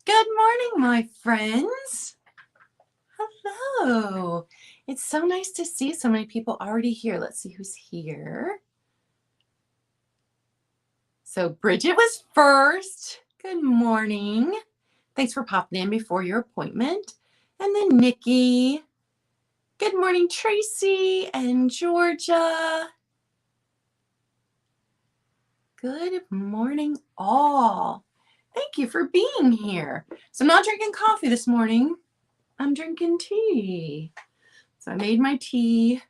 Good morning, my friends. Hello. It's so nice to see so many people already here. Let's see who's here. So Bridget was first. Good morning. Thanks for popping in before your appointment. And then Nikki. Good morning, Tracy and Georgia. Good morning, all. Thank you for being here. So I'm not drinking coffee this morning. I'm drinking tea. So I made my tea.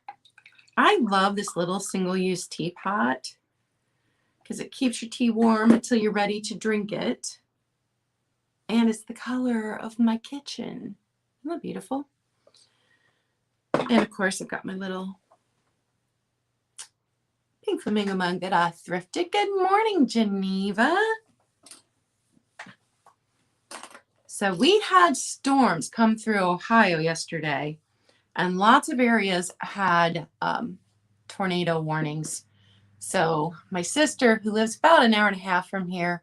I love this little single-use teapot because it keeps your tea warm until you're ready to drink it. And it's the color of my kitchen. Isn't that beautiful? And of course, I've got my little pink flamingo mug that I thrifted. Good morning, Geneva. So we had storms come through Ohio yesterday, and lots of areas had tornado warnings. So my sister, who lives about an hour and a half from here,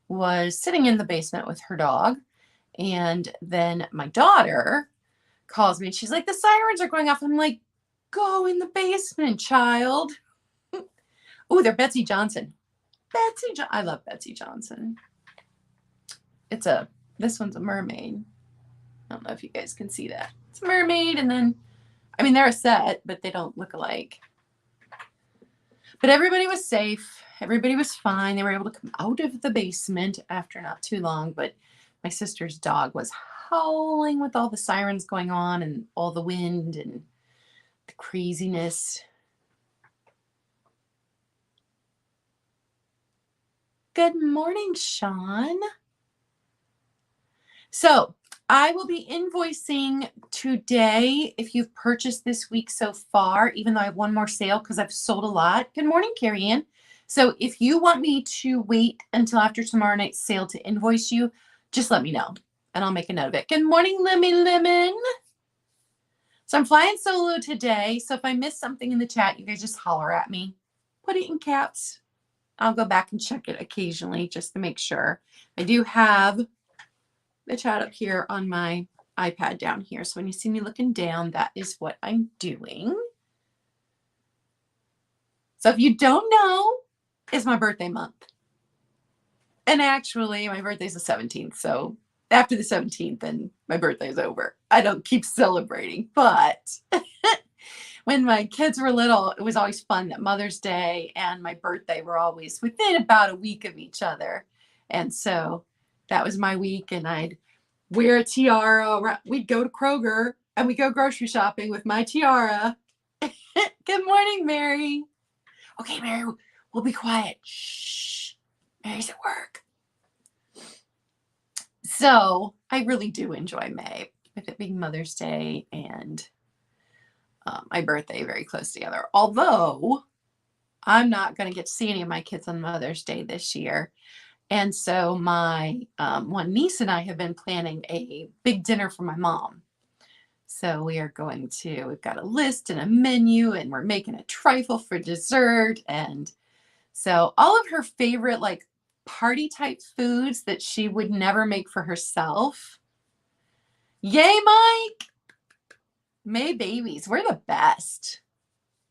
was sitting in the basement with her dog. And then my daughter calls me and she's like, the sirens are going off. I'm like, go in the basement, child. Oh, they're Betsy Johnson. I love Betsy Johnson. This one's a mermaid. I don't know if you guys can see that. It's a mermaid, and then, I mean, they're a set, but they don't look alike. But everybody was safe. Everybody was fine. They were able to come out of the basement after not too long, but my sister's dog was howling with all the sirens going on and all the wind and the craziness. Good morning, Sean. So I will be invoicing today if you've purchased this week so far, even though I have one more sale because I've sold a lot. Good morning, Carrie Ann. So if you want me to wait until after tomorrow night's sale to invoice you, just let me know and I'll make a note of it. Good morning, Lemon. So I'm flying solo today. So if I miss something in the chat, you guys just holler at me. Put it in caps. I'll go back and check it occasionally just to make sure. I do have the chat up here on my iPad down here. So when you see me looking down, that is what I'm doing. So if you don't know, it's my birthday month. And actually, my birthday's the 17th. So after the 17th, then my birthday is over. I don't keep celebrating, but when my kids were little, it was always fun that Mother's Day and my birthday were always within about a week of each other. And so that was my week, and I'd wear a tiara. We'd go to Kroger and we'd go grocery shopping with my tiara. Good morning, Mary. Okay, Mary, we'll be quiet. Shh. Mary's at work. So I really do enjoy May, with it being Mother's Day and my birthday very close together. Although I'm not going to get to see any of my kids on Mother's Day this year. And so my one niece and I have been planning a big dinner for my mom. So we've got a list and a menu, and we're making a trifle for dessert. And so all of her favorite like party type foods that she would never make for herself. Yay, Mike! May babies, we're the best.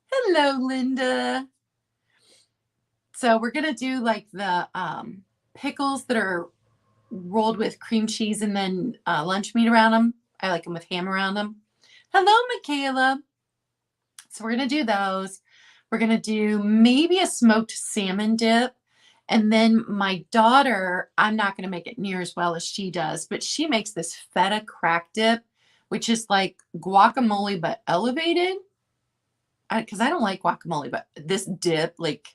Hello, Linda. So we're going to do like the pickles that are rolled with cream cheese and then lunch meat around them. I like them with ham around them. Hello, Michaela. So we're going to do those. We're going to do maybe a smoked salmon dip. And then my daughter, I'm not going to make it near as well as she does, but she makes this feta crack dip, which is like guacamole but elevated. Because I don't like guacamole, but this dip, like,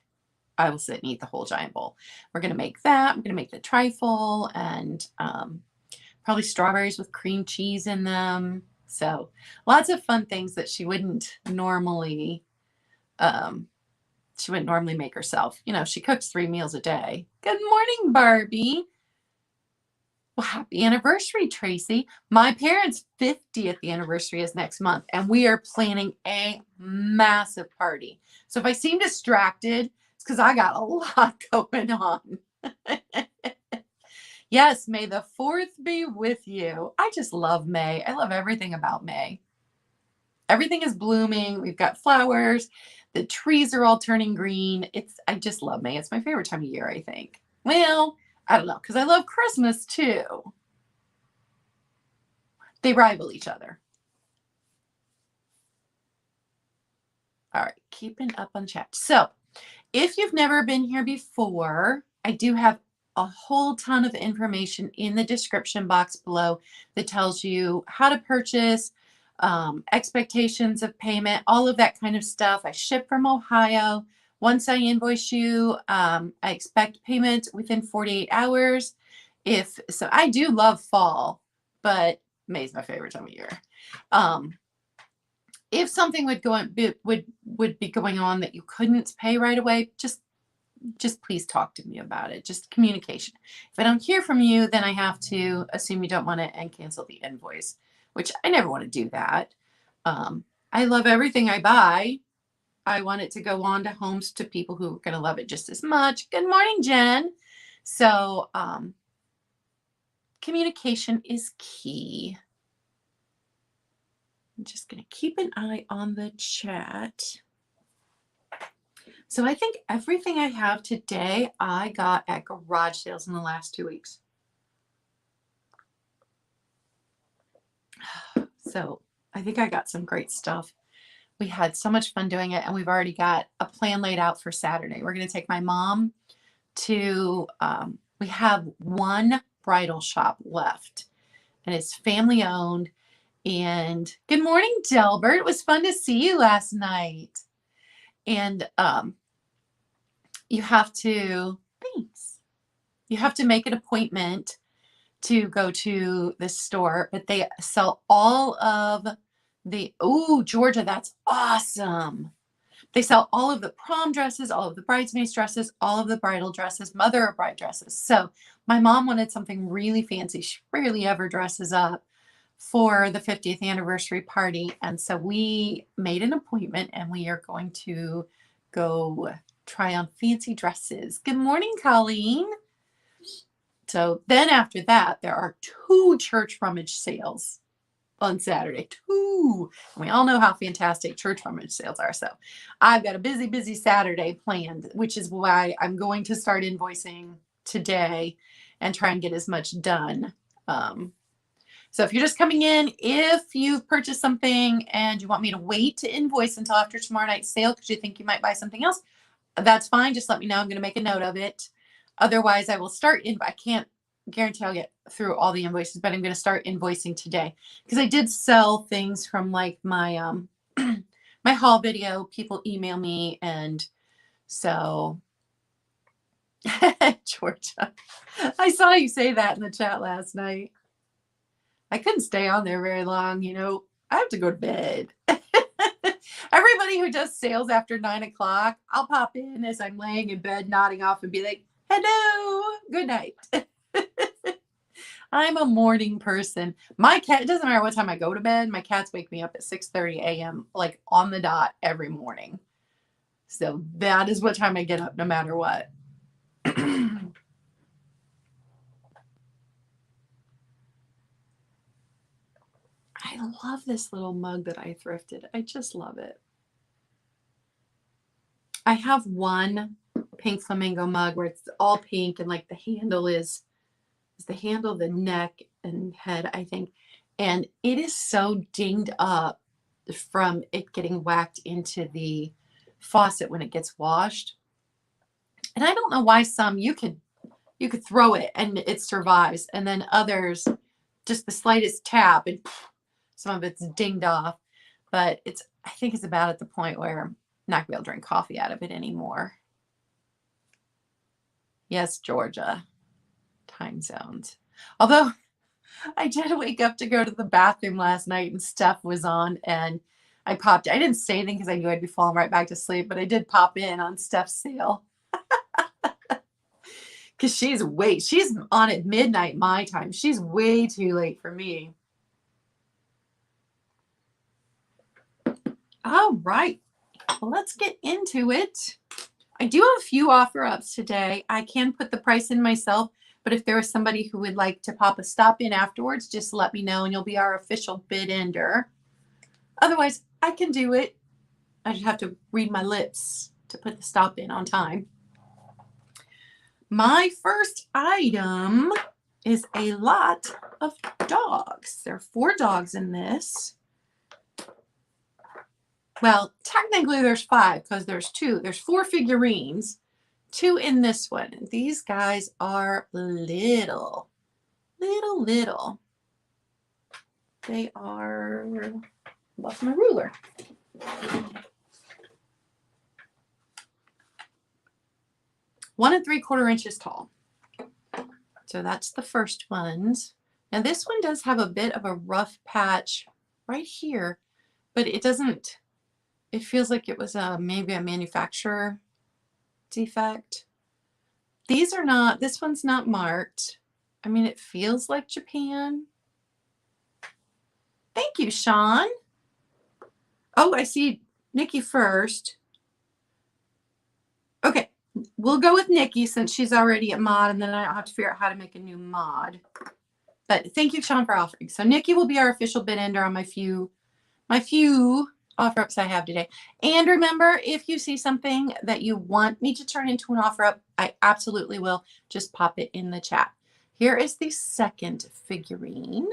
I will sit and eat the whole giant bowl. We're going to make that. I'm going to make the trifle and probably strawberries with cream cheese in them. So lots of fun things that she wouldn't normally make herself. You know, she cooks 3 meals a day. Good morning, Barbie. Well, happy anniversary, Tracy. My parents' 50th anniversary is next month, and we are planning a massive party. So if I seem distracted, it's because I got a lot going on. Yes, may the 4th be with you. I just love May. I love everything about May. Everything is blooming. We've got flowers. The trees are all turning green. I just love May. It's my favorite time of year, I think. Well, I don't know, because I love Christmas too. They rival each other. All right, keeping up on chat. So if you've never been here before, I do have a whole ton of information in the description box below that tells you how to purchase, expectations of payment, all of that kind of stuff. I ship from Ohio. Once I invoice you, I expect payment within 48 hours. So I do love fall, but May's my favorite time of year. If something would be going on that you couldn't pay right away, just please talk to me about it. Just communication. If I don't hear from you, then I have to assume you don't want it and cancel the invoice, which I never want to do that. I love everything I buy. I want it to go on to homes to people who are going to love it just as much. Good morning, Jen. So communication is key. I'm just going to keep an eye on the chat. So I think everything I have today, I got at garage sales in the last 2 weeks. So I think I got some great stuff. We had so much fun doing it, and we've already got a plan laid out for Saturday. We're going to take my mom to, we have one bridal shop left, and it's family owned. And good morning, Delbert. It was fun to see you last night. And you have to, thanks. You have to make an appointment to go to the store, but they sell all of the, oh, Georgia, that's awesome. They sell all of the prom dresses, all of the bridesmaids dresses, all of the bridal dresses, mother of bride dresses. So my mom wanted something really fancy. She rarely ever dresses up for the 50th anniversary party. And so we made an appointment and we are going to go try on fancy dresses. Good morning, Colleen. So then after that, there are 2 church rummage sales on Saturday. 2. And we all know how fantastic church rummage sales are. So I've got a busy, busy Saturday planned, which is why I'm going to start invoicing today and try and get as much done. So if you're just coming in, if you've purchased something and you want me to wait to invoice until after tomorrow night's sale because you think you might buy something else, that's fine. Just let me know. I'm going to make a note of it. Otherwise, I will start I can't guarantee I'll get through all the invoices, but I'm going to start invoicing today because I did sell things from like my my haul video. People email me, and so Georgia, I saw you say that in the chat last night. I couldn't stay on there very long. You know, I have to go to bed. Everybody who does sales after 9 o'clock, I'll pop in as I'm laying in bed, nodding off and be like, hello, good night. I'm a morning person. My cat, it doesn't matter what time I go to bed. My cats wake me up at 6:30 a.m. like on the dot every morning. So that is what time I get up no matter what. I love this little mug that I thrifted. I just love it. I have one pink flamingo mug where it's all pink and like the handle is the handle, the neck and head, I think. And it is so dinged up from it getting whacked into the faucet when it gets washed. And I don't know why some you could throw it and it survives, and then others just the slightest tap and some of it's dinged off. But I think it's about at the point where I'm not gonna be able to drink coffee out of it anymore. Yes, Georgia. Time zones. Although I did wake up to go to the bathroom last night and Steph was on, and I popped. I didn't say anything because I knew I'd be falling right back to sleep, but I did pop in on Steph's sale. Because she's on at midnight my time. She's way too late for me. All right. Well, let's get into it. I do have a few offer ups today. I can put the price in myself, But if there is somebody who would like to pop a stop in afterwards, just let me know and you'll be our official bid ender. Otherwise, I can do it. I just have to read my lips to put the stop in on time. My first item is a lot of dogs. There are 4 dogs in this. Well, technically there's 5 because there's 2. There's 4 figurines, 2 in this one. These guys are little. They are, lost my ruler. One and 3/4 inches tall. So that's the first ones. Now this one does have a bit of a rough patch right here, but it doesn't, it feels like it was maybe a manufacturer defect. These are not, this one's not marked. I mean, it feels like Japan. Thank you, Sean. Oh, I see Nikki first. Okay, we'll go with Nikki since she's already a mod, and then I don't have to figure out how to make a new mod. But thank you, Sean, for offering. So Nikki will be our official bid ender on my few offer ups I have today. And remember, if you see something that you want me to turn into an offer up, I absolutely will. Just pop it in the chat. Here is the second figurine.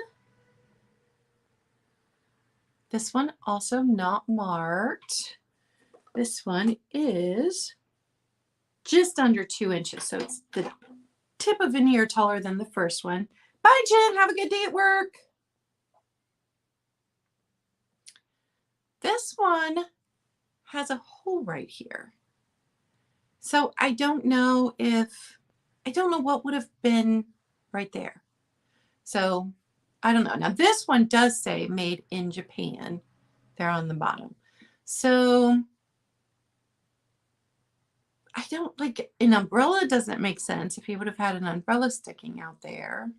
This one also not marked. This one is just under 2 inches. So it's the tip of an ear taller than the first one. Bye, Jen. Have a good day at work. This one has a hole right here. So I don't know what would have been right there. So I don't know. Now this one does say made in Japan there on the bottom. So I don't like, an umbrella doesn't make sense if he would have had an umbrella sticking out there.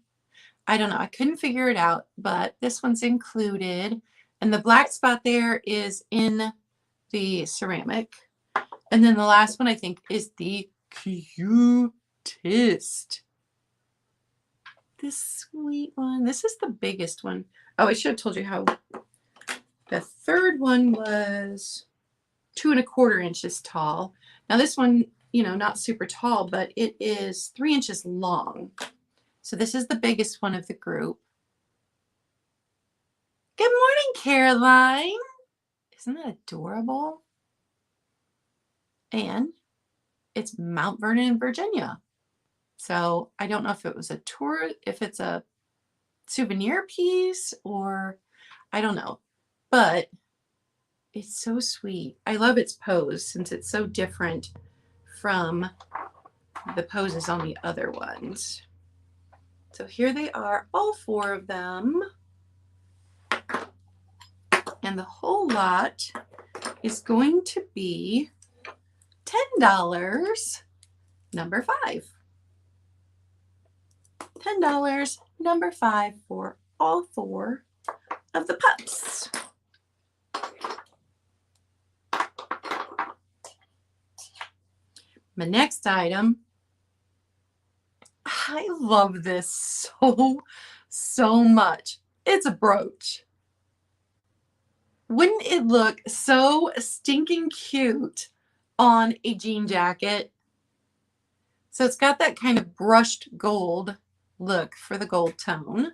I don't know. I couldn't figure it out, but this one's included. And the black spot there is in the ceramic. And then the last one I think is the cutest. This sweet one. This is the biggest one. Oh, I should have told you how the third one was 2 1/4 inches tall. Now this one, you know, not super tall, but it is 3 inches long. So this is the biggest one of the group. Good morning, Caroline. Isn't that adorable? And it's Mount Vernon, Virginia. So I don't know if it was a tour, if it's a souvenir piece, or I don't know, but it's so sweet. I love its pose since it's so different from the poses on the other ones. So here they are, all 4 of them. And the whole lot is going to be $10, number 5. $10, number 5 for all 4 of the pups. My next item, I love this so much. It's a brooch. Wouldn't it look so stinking cute on a jean jacket? So it's got that kind of brushed gold look for the gold tone.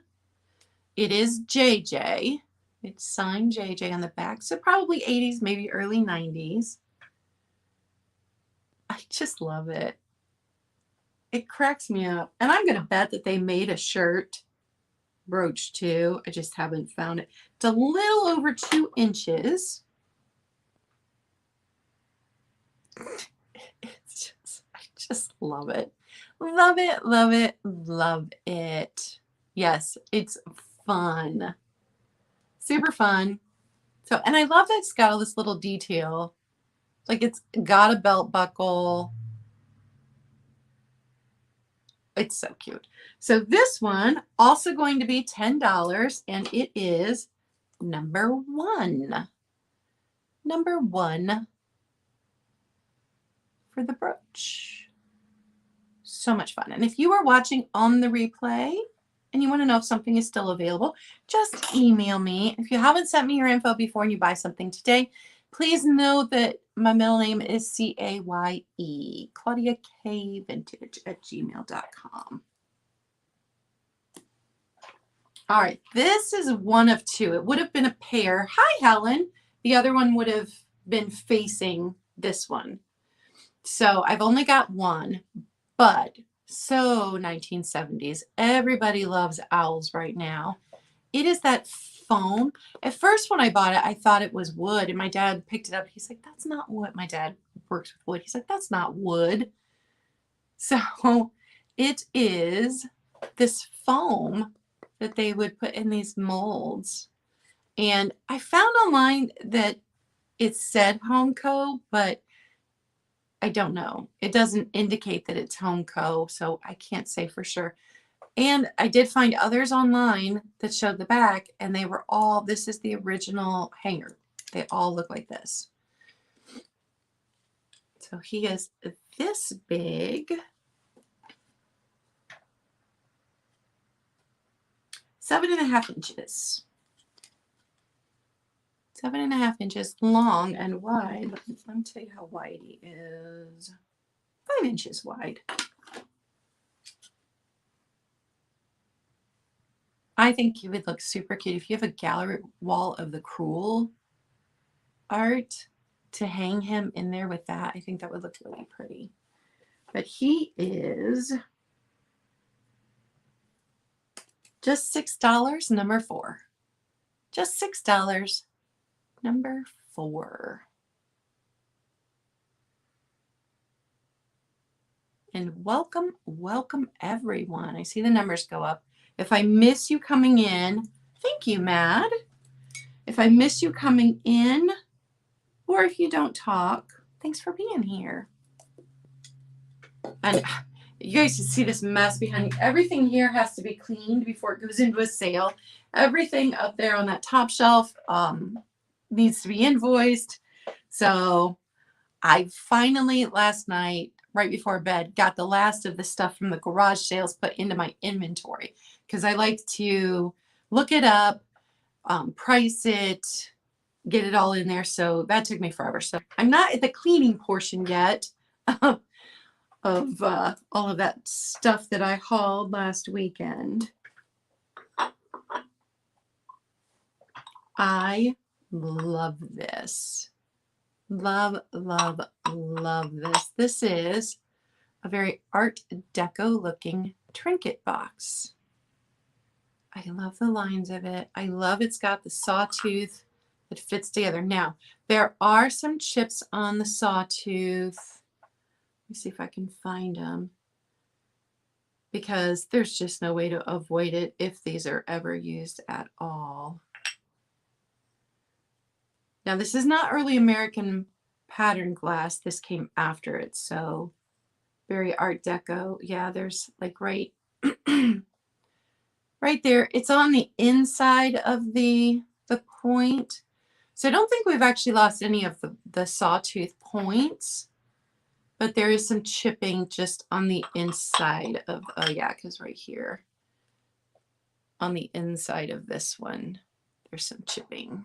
It is JJ. It's signed JJ on the back. So probably 80s, maybe early 90s. I just love it. It cracks me up. And I'm going to bet that they made a shirt brooch too. I just haven't found it. It's a little over 2 inches. It's just, I just love it. Love it, love it, love it. Yes, it's fun. Super fun. So, and I love that it's got all this little detail. Like it's got a belt buckle. It's so cute. So this one also going to be $10, and it is number 1. Number 1 for the brooch. so much fun. And if you are watching on the replay and you want to know if something is still available, just email me. If you haven't sent me your info before and you buy something today, please know that my middle name is C-A-Y-E, Claudia K Vintage at gmail.com. All right, this is one of two. It would have been a pair. Hi, Helen. The other one would have been facing this one. So I've only got one, but so 1970s. Everybody loves owls right now. It is that foam. At first when I bought it, I thought it was wood, and my dad picked it up. He's like, that's not wood. My dad works with wood. He's like, that's not wood. So it is this foam that they would put in these molds. And I found online that it said Homeco, but I don't know. It doesn't indicate that it's Homeco, so I can't say for sure. And I did find others online that showed the back, and they were all, this is the original hanger. They all look like this. So he is this big. 7.5 inches. 7.5 inches long and wide. Let me tell you how wide he is. 5 inches wide. I think he would look super cute if you have a gallery wall of the Cruel art to hang him in there with that. I think that would look really pretty. But he is just $6, number 4. Just $6, number 4. And welcome, welcome everyone. I see the numbers go up. If I miss you coming in, thank you, Mad. If I miss you coming in, or if you don't talk, thanks for being here. And you guys can see this mess behind me. Everything here has to be cleaned before it goes into a sale. Everything up there on that top shelf needs to be invoiced. So I finally, last night, right before bed, got the last of the stuff from the garage sales put into my inventory because I like to look it up, price it, get it all in there. So that took me forever. So I'm not at the cleaning portion yet of all of that stuff that I hauled last weekend. I love this. Love, love, love this. This is a very Art Deco looking trinket box. I love the lines of it. I love it's got the sawtooth that fits together. Now, there are some chips on the sawtooth. Let me see if I can find them, because there's just no way to avoid it if these are ever used at all. Now, this is not early American pattern glass. This came after it, so very Art Deco. Yeah, there's like right right there. It's on the inside of the point. So I don't think we've actually lost any of the sawtooth points, but there is some chipping just on the inside of, oh yeah, because right here on the inside of this one, there's some chipping.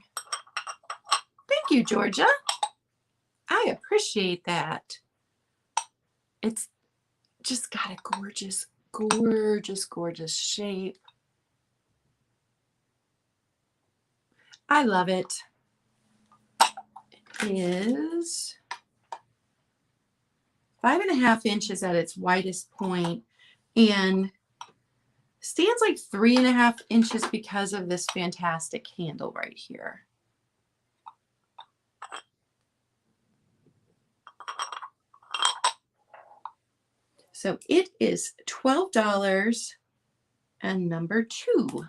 Thank you, Georgia. I appreciate that. It's just got a gorgeous, gorgeous, gorgeous shape. I love it. It is 5.5 inches at its widest point and stands like 3.5 inches because of this fantastic handle right here. So it is $12 and number 2.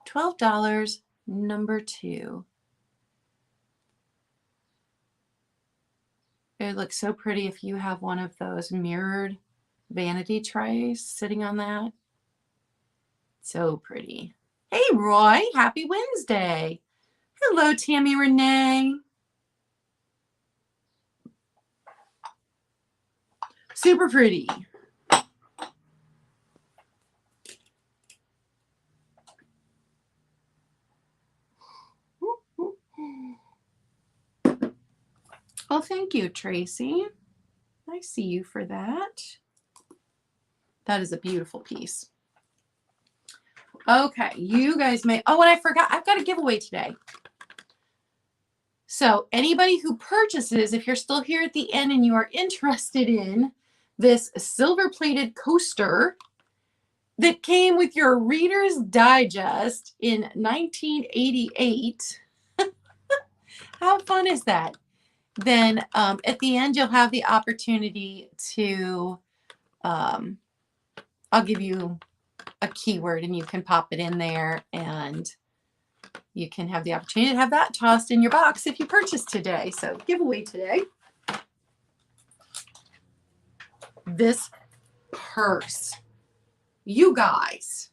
$12, number 2. It looks so pretty if you have one of those mirrored vanity trays sitting on that. So pretty. Hey, Roy, happy Wednesday. Hello, Tammy Renee. Super pretty. Well, thank you, Tracy. I see you for that. That is a beautiful piece. Okay, you guys may, oh, and I forgot, I've got a giveaway today. So anybody who purchases, if you're still here at the end and you are interested in this silver-plated coaster that came with your Reader's Digest in 1988, how fun is that? Then at the end, you'll have the opportunity to, I'll give you a keyword and you can pop it in there and you can have the opportunity to have that tossed in your box if you purchase today. So giveaway today. This purse, you guys,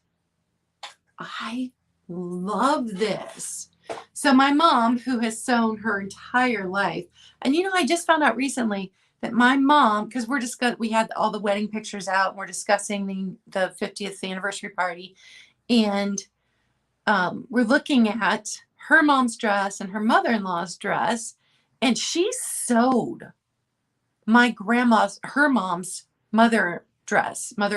I love this. So my mom, who has sewn her entire life, and you know, I just found out recently that my mom, because we had all the wedding pictures out, and we're discussing the 50th anniversary party, and we're looking at her mom's dress and her mother-in-law's dress, and she sewed her mom's mother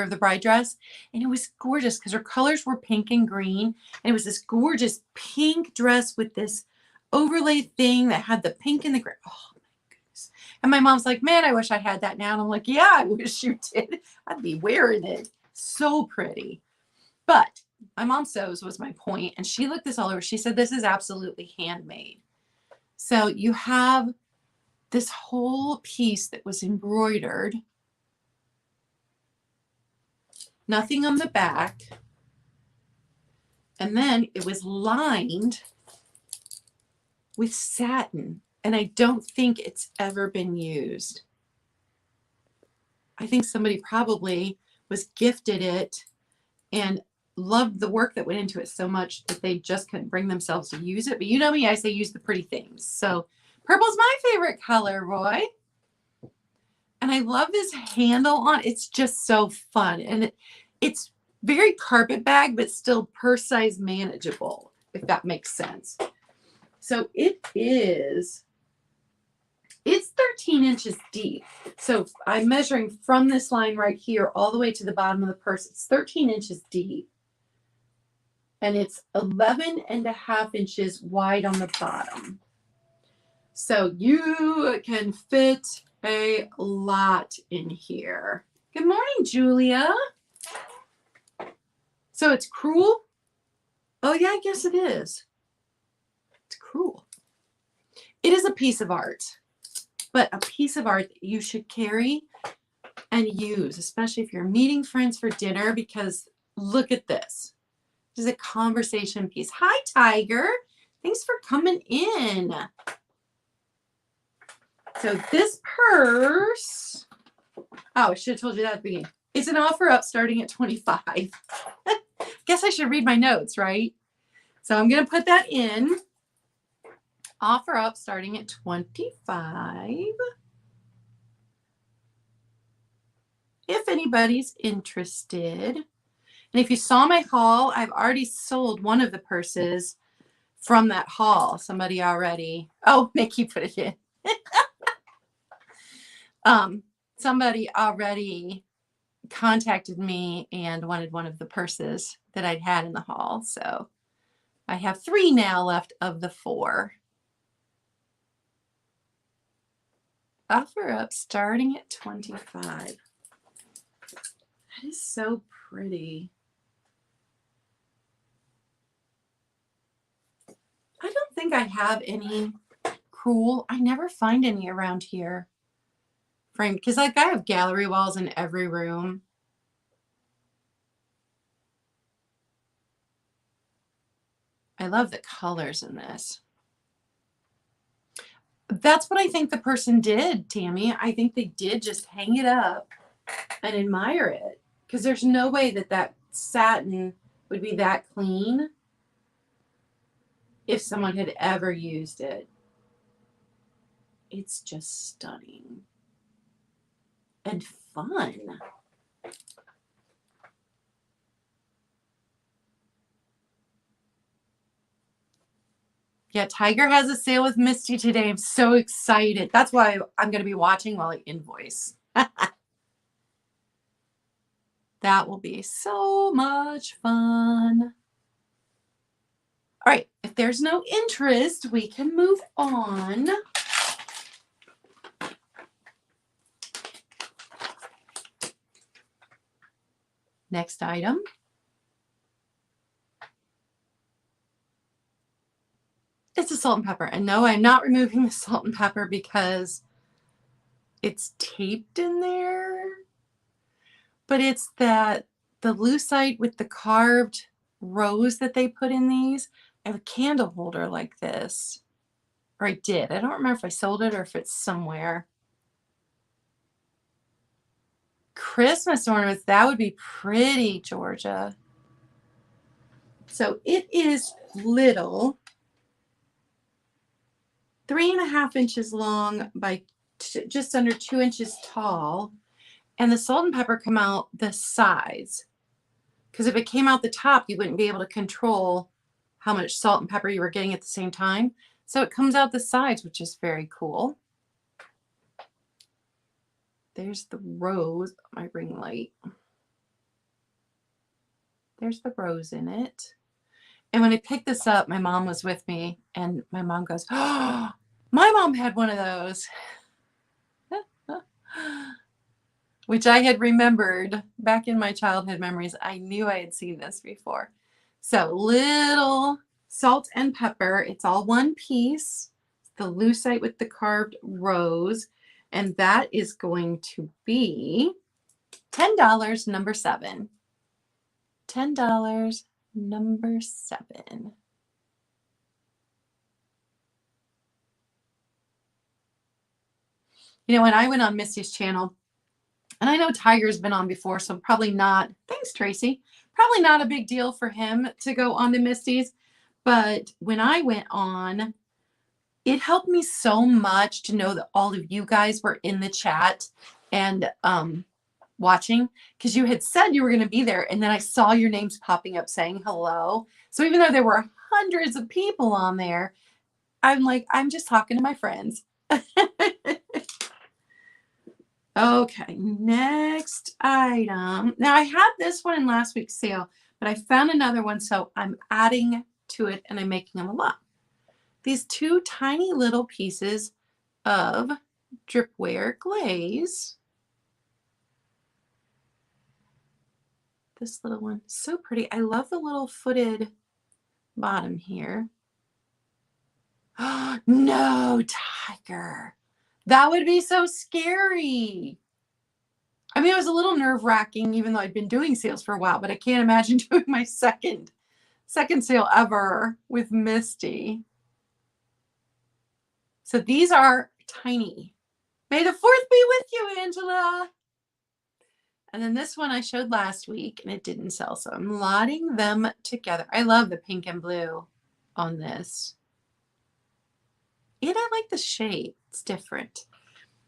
of the bride dress, and it was gorgeous because her colors were pink and green, and it was this gorgeous pink dress with this overlay thing that had the pink and the green. Oh my goodness. And my mom's like, man, I wish I had that now. And I'm like, yeah, I wish you did. I'd be wearing it. So pretty. But my mom sews was my point, and she looked this all over. She said this is absolutely handmade. So you have this whole piece that was embroidered, nothing on the back, and then it was lined with satin, and I don't think it's ever been used. I think somebody probably was gifted it and loved the work that went into it so much that they just couldn't bring themselves to use it. But you know me, I say use the pretty things. So purple's my favorite color, Roy. And I love this handle on. It's just so fun. And it's very carpet bag, but still purse size manageable, if that makes sense. So it's 13 inches deep. So I'm measuring from this line right here all the way to the bottom of the purse. It's 13 inches deep. And it's 11.5 inches wide on the bottom. So you can fit a lot in here. Good morning, Julia. So it's crewel? Oh yeah, I guess it is. It's crewel. It is a piece of art, but a piece of art that you should carry and use, especially if you're meeting friends for dinner, because look at this. This is a conversation piece. Hi, Tiger. Thanks for coming in. So this purse, oh, I should have told you that at the beginning. It's an offer up starting at $25. Guess I should read my notes, right? So I'm going to put that in. Offer up starting at $25. If anybody's interested. And if you saw my haul, I've already sold one of the purses from that haul. Somebody already, oh, Mickey put it in. Somebody already contacted me and wanted one of the purses that I'd had in the haul. So I have 3 now left of the 4. Offer up starting at $25. That is so pretty. I don't think I have any crewel. I never find any around here. Framed, because like I have gallery walls in every room. I love the colors in this. That's what I think the person did, Tammy. I think they did just hang it up and admire it, because there's no way that that satin would be that clean if someone had ever used it. It's just stunning and fun. Yeah, Tiger has a sale with Misty today. I'm so excited. That's why I'm going to be watching while I invoice. That will be so much fun. All right, if there's no interest, we can move on. Next item. It's a salt and pepper. And no, I'm not removing the salt and pepper because it's taped in there. But it's the lucite with the carved rose that they put in these. I have a candle holder like this. Or I did. I don't remember if I sold it or if it's somewhere. Christmas ornaments. That would be pretty, Georgia. So it is little. 3.5 inches long by just under 2 inches tall. And the salt and pepper come out the sides. Because if it came out the top, you wouldn't be able to control how much salt and pepper you were getting at the same time. So it comes out the sides, which is very cool. There's the rose, my ring light. There's the rose in it. And when I picked this up, my mom was with me, and my mom goes, "Oh, my mom had one of those." Which I had remembered back in my childhood memories. I knew I had seen this before. So little salt and pepper. It's all one piece. The lucite with the carved rose. And that is going to be $10, number 7. $10, number 7. You know, when I went on Misty's channel, and I know Tiger's been on before, so probably not. Thanks, Tracy. Probably not a big deal for him to go on to Misty's. But when I went on, it helped me so much to know that all of you guys were in the chat and watching, because you had said you were going to be there. And then I saw your names popping up saying hello. So even though there were hundreds of people on there, I'm like, I'm just talking to my friends. Okay, next item. Now I had this one in last week's sale, but I found another one, so I'm adding to it and I'm making them a lot. These 2 tiny little pieces of dripware glaze. This little one, so pretty. I love the little footed bottom here. Oh, no, Tiger. That would be so scary. I mean, it was a little nerve-wracking, even though I'd been doing sales for a while, but I can't imagine doing my second sale ever with Misty. So these are tiny. May the 4th be with you, Angela. And then this one I showed last week, and it didn't sell, so I'm lotting them together. I love the pink and blue on this. And I like the shape. It's different.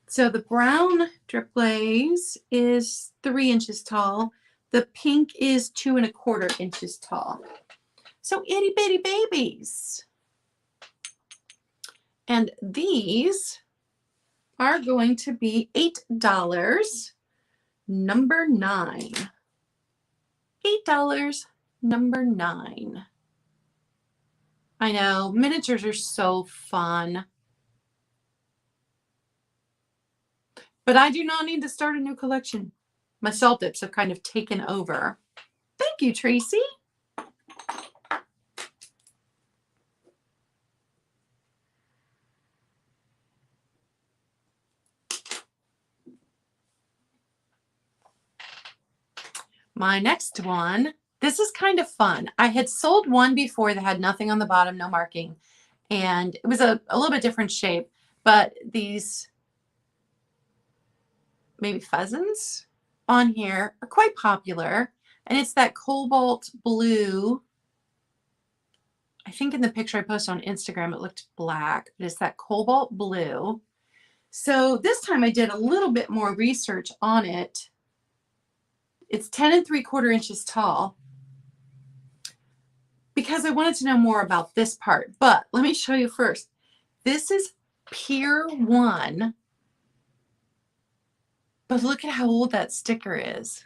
So the brown drip glaze is 3 inches tall. The pink is 2¼ inches tall. So itty bitty babies. And these are going to be $8, number 9. $8, number 9. I know, miniatures are so fun. But I do not need to start a new collection. My salt dips have kind of taken over. Thank you, Tracy. My next one, this is kind of fun. I had sold one before that had nothing on the bottom, no marking. And it was a little bit different shape. But these maybe pheasants on here are quite popular. And it's that cobalt blue. I think in the picture I posted on Instagram, it looked black, but it's that cobalt blue. So this time I did a little bit more research on it. It's 10 3/4 inches tall. because I wanted to know more about this part. But let me show you first. This is Pier 1. But look at how old that sticker is.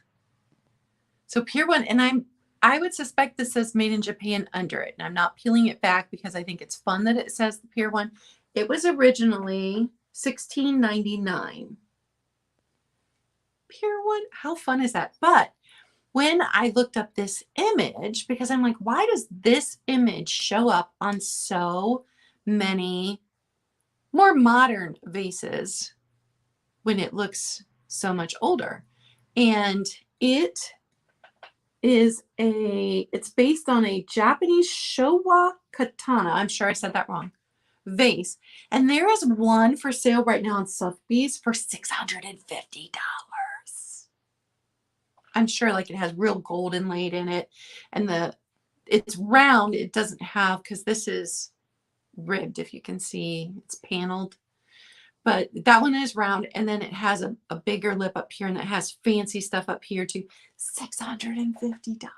So Pier 1, and I would suspect this says made in Japan under it. And I'm not peeling it back because I think it's fun that it says the Pier 1. It was originally $16.99. Pier 1, how fun is that? But when I looked up this image, because I'm like, why does this image show up on so many more modern vases when it looks so much older? And it's based on a Japanese Showa katana. I'm sure I said that wrong. Vase. And there is one for sale right now on Sotheby's for $650. I'm sure like it has real gold inlaid in it. And it's round. It doesn't have, because this is ribbed, if you can see, it's paneled. But that one is round, and then it has a bigger lip up here, and it has fancy stuff up here too. $650.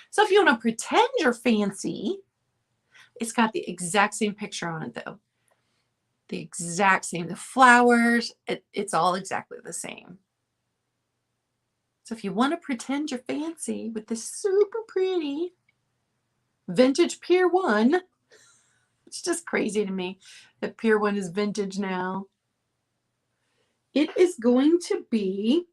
So if you want to pretend you're fancy, it's got the exact same picture on it though. The exact same. The flowers, it's all exactly the same. So if you want to pretend you're fancy with this super pretty vintage Pier 1, it's just crazy to me that Pier 1 is vintage now. It is going to be,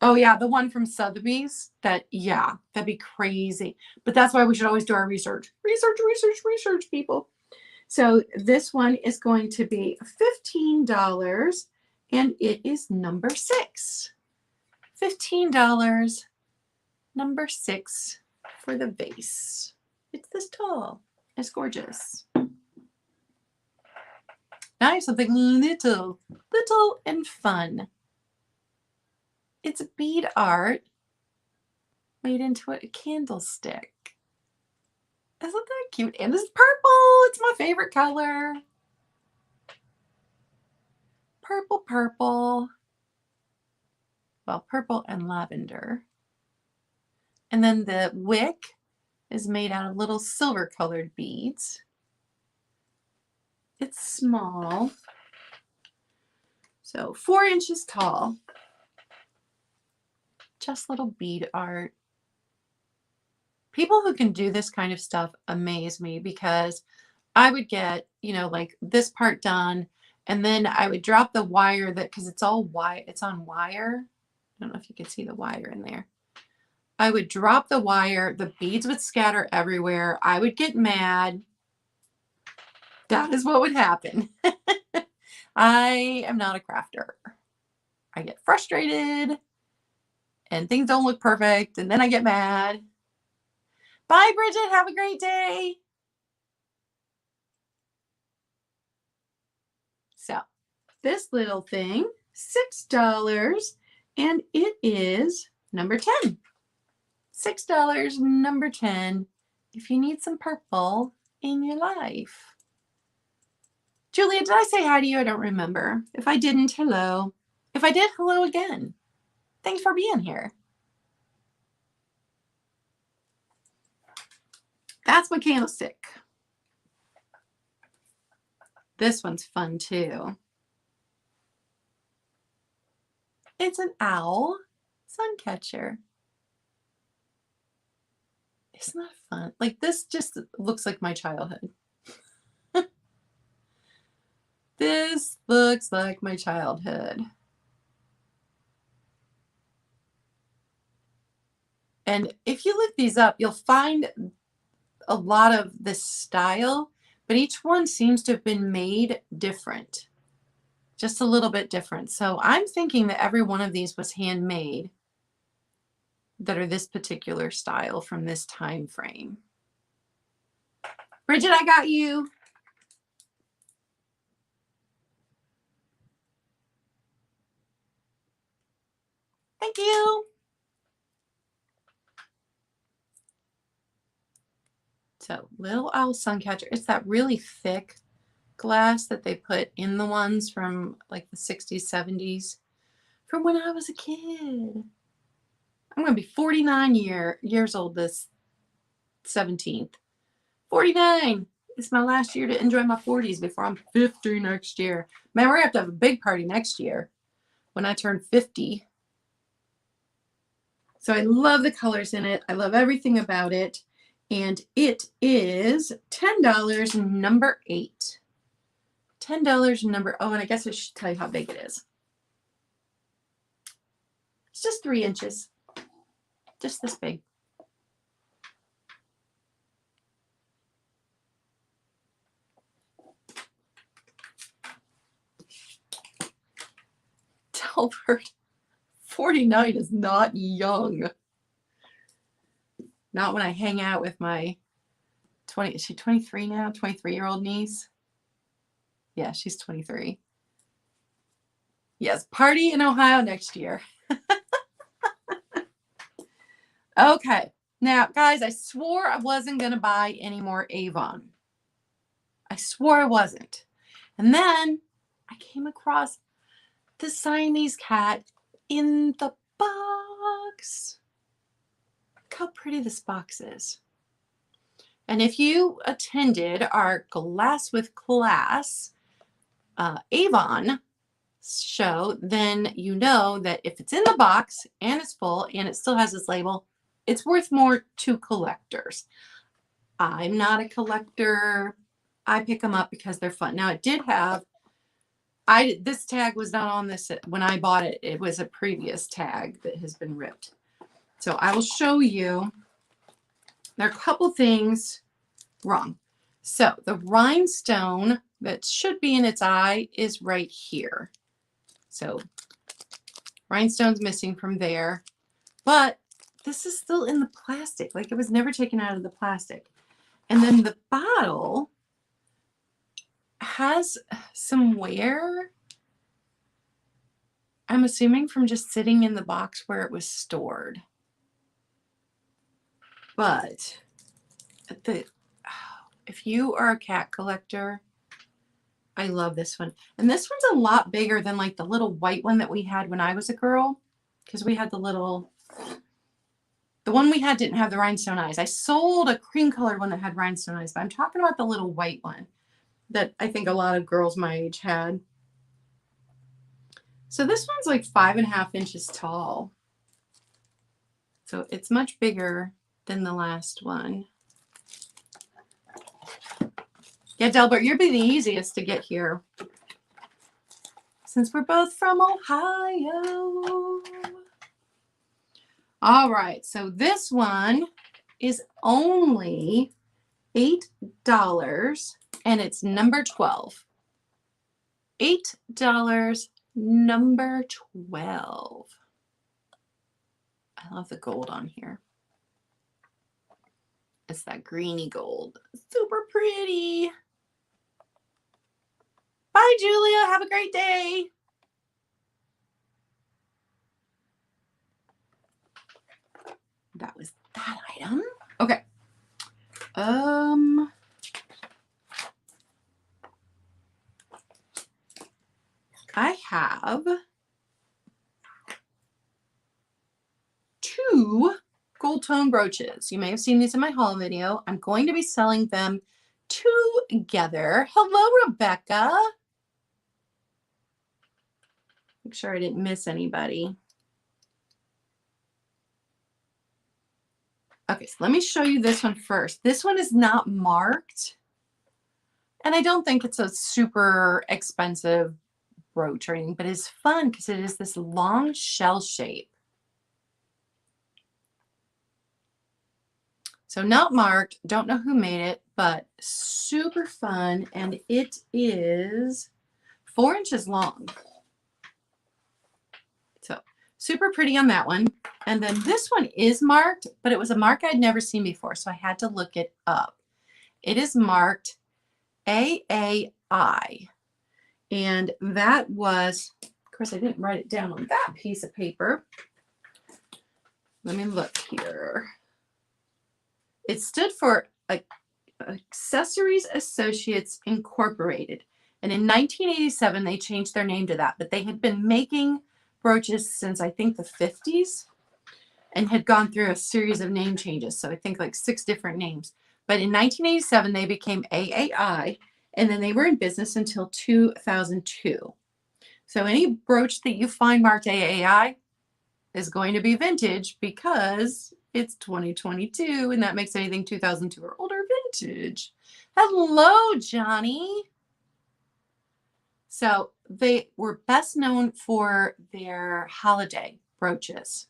oh yeah, the one from Sotheby's. That'd be crazy. But that's why we should always do our research. Research, people. So this one is going to be $15, and it is number 6. $15, number 6 for the vase. It's this tall. It's gorgeous. Now I have something little and fun. It's bead art made into a candlestick. Isn't that cute? And this is purple. It's my favorite color. Purple. Well, purple and lavender. And then the wick is made out of little silver colored beads. It's small. So 4 inches tall. Just little bead art. People who can do this kind of stuff amaze me, because I would get, like this part done, and then I would drop the wire because it's all wire. It's on wire. I don't know if you can see the wire in there. I would drop the wire. The beads would scatter everywhere. I would get mad. That is what would happen. I am not a crafter. I get frustrated and things don't look perfect, and then I get mad. Bye, Bridget. Have a great day. So this little thing, $6, and it is number 10. $6, number 10, if you need some purple in your life. Julia, did I say hi to you? I don't remember. If I didn't, hello. If I did, hello again. Thanks for being here. That's my candlestick. This one's fun too. It's an owl sun catcher. Isn't that fun? Like, this just looks like my childhood. This looks like my childhood. And if you look these up, you'll find a lot of this style, but each one seems to have been made different, just a little bit different. So I'm thinking that every one of these was handmade that are this particular style from this time frame. Bridget, I got you. Thank you. So little owl sun catcher. It's that really thick glass that they put in the ones from like the 60s, 70s, from when I was a kid. I'm going to be 49 years old this 17th. 49. It's my last year to enjoy my 40s before I'm 50 next year. Man, we're going to have a big party next year when I turn 50. So I love the colors in it. I love everything about it. And it is $10, number 8. $10, number, oh, and I guess I should tell you how big it is. It's just 3 inches. Just this big. Delbert, 49 is not young. Not when I hang out with my 20, is she 23 now? 23-year-old niece? Yeah, she's 23. Yes, party in Ohio next year. Okay. Now, guys, I swore I wasn't going to buy any more Avon. I swore I wasn't. And then I came across the Siamese cat in the box. Look how pretty this box is. And if you attended our Glass with Class Avon show, then you know that if it's in the box and it's full and it still has this label, it's worth more to collectors. I'm not a collector. I pick them up because they're fun. Now, it did have, this tag was not on this when I bought it. It was a previous tag that has been ripped. So I will show you. There are a couple things wrong. So the rhinestone that should be in its eye is right here. So rhinestone's missing from there. But this is still in the plastic. Like, it was never taken out of the plastic. And then the bottle has some wear. I'm assuming from just sitting in the box where it was stored. But if you are a cat collector, I love this one. And this one's a lot bigger than like the little white one that we had when I was a girl. Because we had the one we had didn't have the rhinestone eyes. I sold a cream colored one that had rhinestone eyes, but I'm talking about the little white one that I think a lot of girls my age had. So this one's like 5.5 inches tall. So it's much bigger than the last one. Yeah, Delbert, you'll be the easiest to get here since we're both from Ohio. All right, so this one is only $8 and it's number 12. $8, number 12. I love the gold on here. It's that greeny gold. Super pretty. Bye, Julia. Have a great day. That was that item. Okay. I have 2 gold tone brooches. You may have seen these in my haul video. I'm going to be selling them together. Hello, Rebecca. Make sure I didn't miss anybody. Okay, so let me show you this one first. This one is not marked. And I don't think it's a super expensive brooch or anything, but it's fun because it is this long shell shape. So not marked, don't know who made it, but super fun. And it is 4 inches long. So super pretty on that one. And then this one is marked, but it was a mark I'd never seen before, so I had to look it up. It is marked AAI. And that was, of course, I didn't write it down on that piece of paper. Let me look here. It stood for Accessories Associates Incorporated. And in 1987, they changed their name to that. But they had been making brooches since, I think, the 50s and had gone through a series of name changes. So I think like 6 different names. But in 1987, they became AAI, and then they were in business until 2002. So any brooch that you find marked AAI is going to be vintage because it's 2022, and that makes anything 2002 or older vintage. Hello, Johnny. So they were best known for their holiday brooches,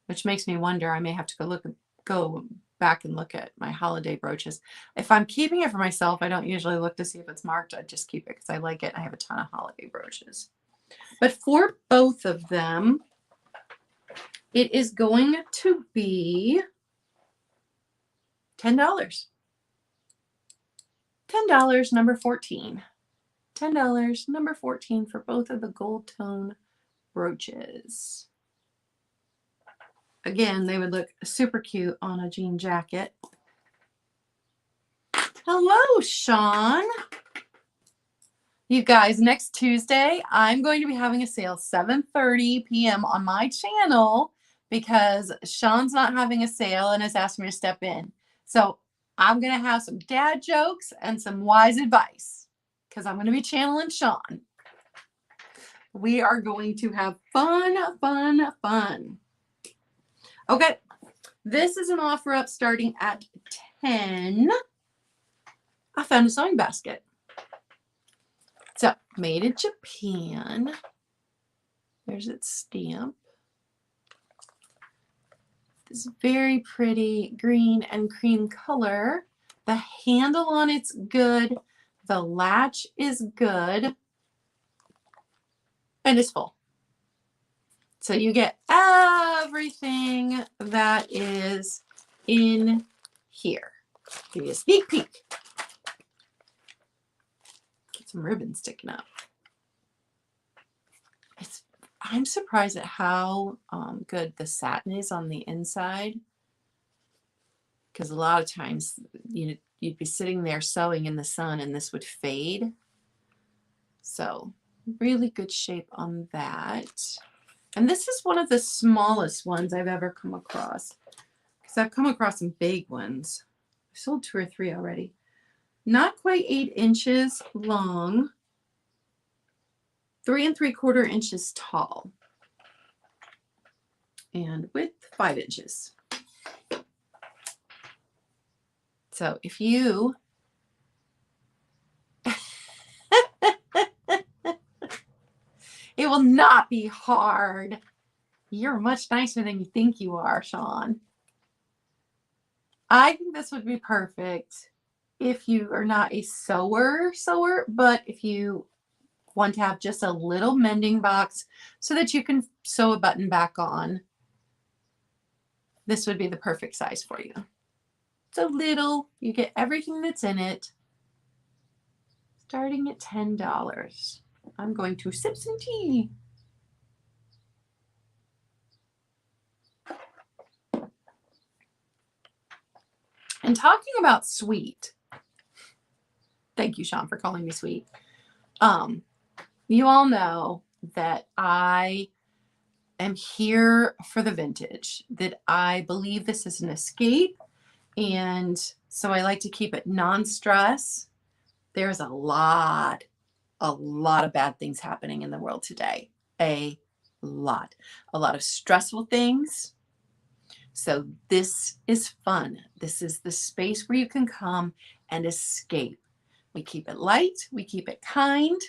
which makes me wonder, I may have to go back and look at my holiday brooches. If I'm keeping it for myself, I don't usually look to see if it's marked. I just keep it because I like it. I have a ton of holiday brooches. But for both of them, it is going to be $10. $10, number 14. $10, number 14 for both of the gold tone brooches. Again, they would look super cute on a jean jacket. Hello, Sean. You guys, next Tuesday, I'm going to be having a sale 7:30 p.m. on my channel because Sean's not having a sale and has asked me to step in. So I'm going to have some dad jokes and some wise advice because I'm going to be channeling Sean. We are going to have fun, fun, fun. Okay, this is an offer up starting at 10. I found a sewing basket. So, made in Japan. There's its stamp. This very pretty green and cream color. The handle on it's good. The latch is good. And it's full. So you get everything that is in here. Give you a sneak peek. Get some ribbon sticking up. I'm surprised at how good the satin is on the inside. Because a lot of times you'd be sitting there sewing in the sun and this would fade. So really good shape on that. And this is one of the smallest ones I've ever come across. Because I've come across some big ones. I sold 2 or 3 already. Not quite 8 inches long. 3 3/4 inches tall. And width 5 inches. So if you it will not be hard. You're much nicer than you think you are, Sean. I think this would be perfect if you are not a sewer, but if you want to have just a little mending box so that you can sew a button back on. This would be the perfect size for you. It's a little, you get everything that's in it. Starting at $10. I'm going to sip some tea. And talking about sweet, thank you, Sean, for calling me sweet. You all know that I am here for the vintage, that I believe this is an escape. And so I like to keep it non-stress. There's a lot of bad things happening in the world today. A lot of stressful things. So this is fun. This is the space where you can come and escape. We keep it light. We keep it kind.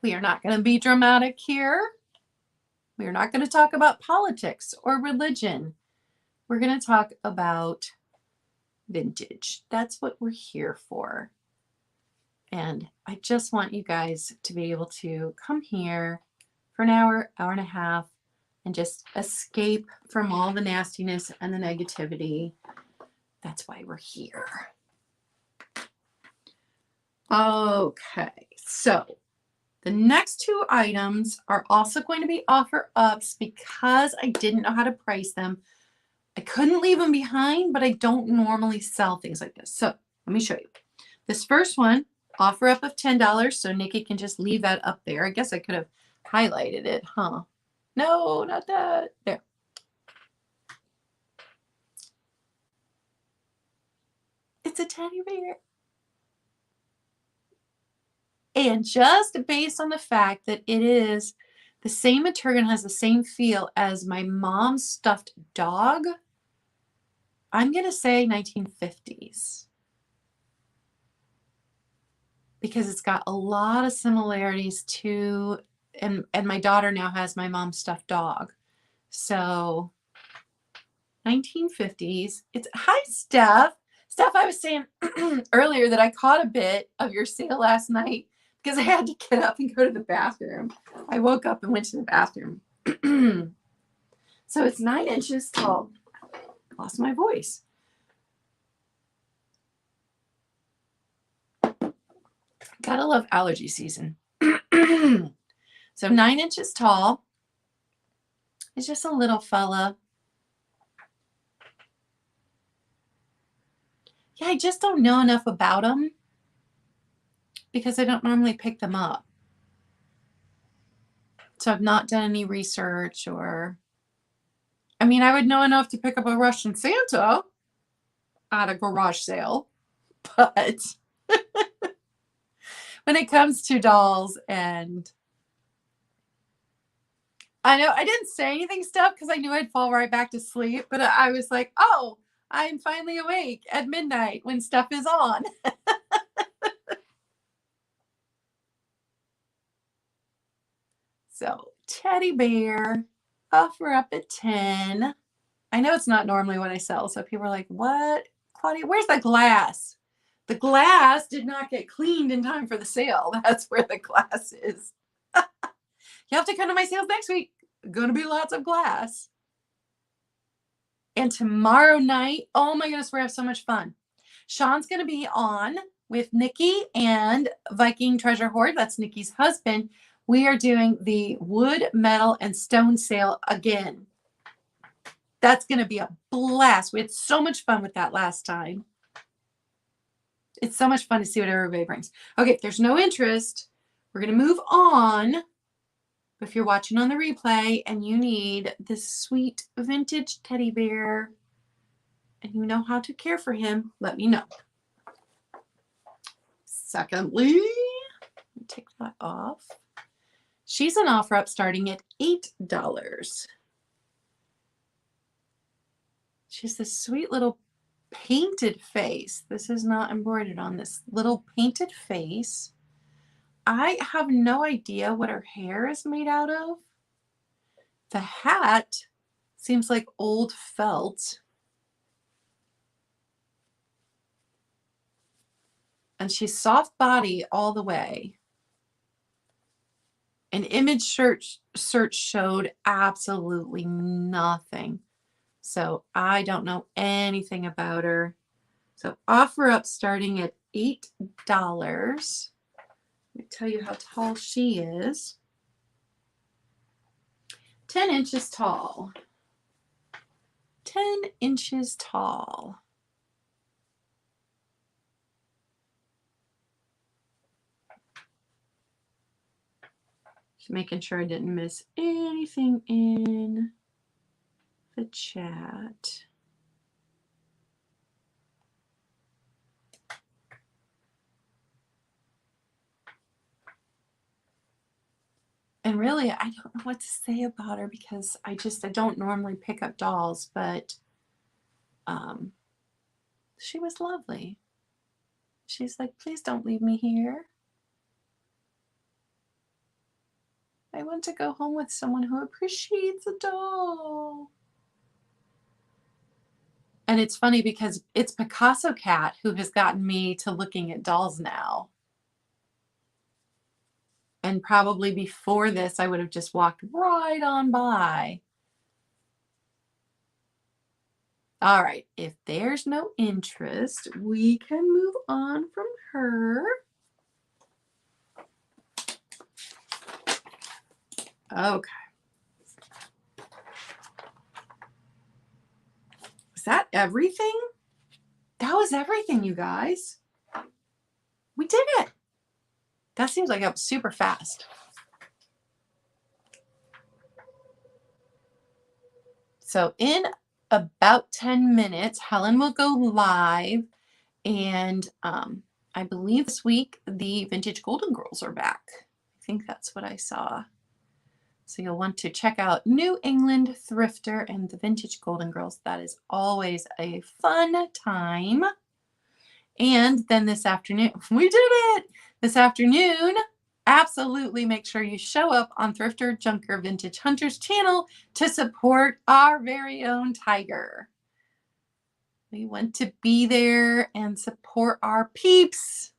We are not going to be dramatic here. We are not going to talk about politics or religion. We're going to talk about vintage. That's what we're here for. And I just want you guys to be able to come here for an hour, hour and a half, and just escape from all the nastiness and the negativity. That's why we're here. Okay, so the next 2 items are also going to be offer ups because I didn't know how to price them. I couldn't leave them behind, but I don't normally sell things like this. So let me show you. This first one, offer up of $10. So Nikki can just leave that up there. I guess I could have highlighted it, huh? No, not that. There. a teddy bear. And just based on the fact that it is the same material and has the same feel as my mom's stuffed dog, I'm going to say 1950s. Because it's got a lot of similarities to, and my daughter now has my mom's stuffed dog. So 1950s. It's, hi, Steph. Steph, I was saying earlier that I caught a bit of your sale last night because I had to get up and go to the bathroom. I woke up and went to the bathroom. So it's 9 inches tall. Lost my voice. Gotta love allergy season. So 9 inches tall. It's just a little fella. Yeah, I just don't know enough about them because I don't normally pick them up. So I've not done any research or, I mean, I would know enough to pick up a Russian Santa at a garage sale, but when it comes to dolls, and I know I didn't say anything, Steph, because I knew I'd fall right back to sleep, but I was like, oh, I'm finally awake at midnight when stuff is on. So teddy bear, offer up at 10. I know it's not normally what I sell, so people are like, what? Claudia, where's the glass? The glass did not get cleaned in time for the sale. That's where the glass is. You have to come to my sales next week. Going to be lots of glass. And tomorrow night, oh my goodness, we're going to have so much fun. Sean's going to be on with Nikki and Viking Treasure Hoard. That's Nikki's husband. We are doing the wood, metal, and stone sale again. That's going to be a blast. We had so much fun with that last time. It's so much fun to see what everybody brings. Okay, if there's no interest, we're going to move on. If you're watching on the replay and you need this sweet vintage teddy bear and you know how to care for him, let me know. Secondly, let me take that off. She's an offer up starting at $8. She's this sweet little painted face. This is not embroidered on, this little painted face. I have no idea what her hair is made out of. The hat seems like old felt. And she's soft body all the way. An image search showed absolutely nothing. So I don't know anything about her. So offer up starting at $8. Let me tell you how tall she is. 10 inches tall. 10 inches tall. Just making sure I didn't miss anything in the chat. And really, I don't know what to say about her because I don't normally pick up dolls, but she was lovely. She's like, please don't leave me here. I want to go home with someone who appreciates a doll. And it's funny because it's Picasso Cat who has gotten me to looking at dolls now. And probably before this, I would have just walked right on by. All right, if there's no interest, we can move on from her. Okay. Is that everything? That was everything, you guys. We did it. That seems like it was super fast. So in about 10 minutes, Helen will go live And I believe this week the vintage Golden Girls are back. I think that's what I saw. So you'll want to check out New England Thrifter and the Vintage Golden Girls. That is always a fun time. And then this afternoon, we did it! This afternoon, absolutely make sure you show up on Thrifter, Junker, Vintage Hunters channel to support our very own Tiger. We want to be there and support our peeps.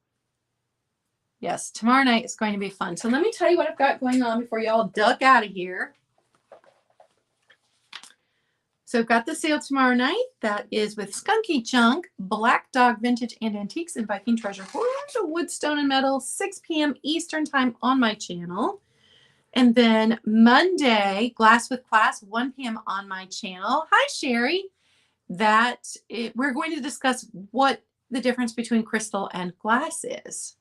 Yes, tomorrow night is going to be fun. So let me tell you what I've got going on before y'all duck out of here. So I've got the sale tomorrow night. That is with Skunky Junk, Black Dog Vintage and Antiques, and Viking Treasure Hoards, Wood, Stone, and Metal, 6 p.m. Eastern Time on my channel. And then Monday, Glass with Class, 1 p.m. on my channel. Hi, Sherry. We're going to discuss what the difference between crystal and glass is